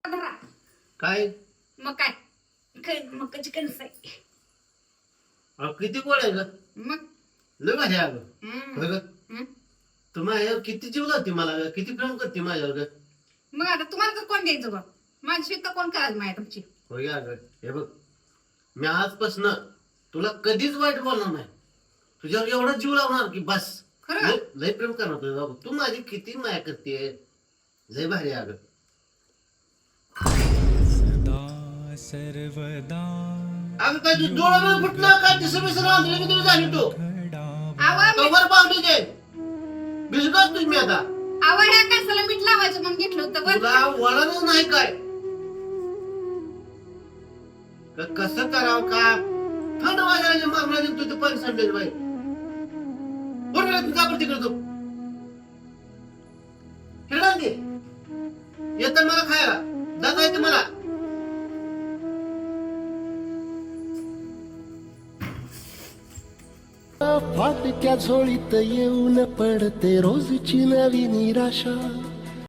धरा. काय मग काय मकाची कणस आहे. अहो, किती गोड आहे ग मग लय भारी आहे अगं. हम्म, होय ग हम्म. तू माझ्यावर किती जीव लावते मला ग किती प्रेम करते माझ्यावर ग मग आता तुम्हाला तर कोण द्यायचं बघ माझी तर कोण करायचं माया तुमची. होय ग अगं हे बघ मी आजपासून तुला कधीच वाईट बोलणार नाही तुझ्यावर एवढा जीव लावणार की बस खरं? लय लय प्रेम करणार तुझ्या बाबा तू माझी किती माया करते लय भारी आहे अगं सदा सर्वदा अगं काय तू डोळ्यावर फुटलं काय दिसं बिसं रांधलं की तुला झाली तू आवा कवर पावली दे भिजलोच तुम्ही आता आवा ह्या कशाला मीठ लावायचं म्हणून घेतलं होतं बरं. तुला वळणच नाही काय कसं करावं का थंड वाजायला मागणार तू ते पाणी सांडेल बाई बरोबर तू का तिकडे तू खेळा दे येतं मला खायला दादा येते मला फाटक्या झोळीत येऊन पडते रोजची नवी निराशा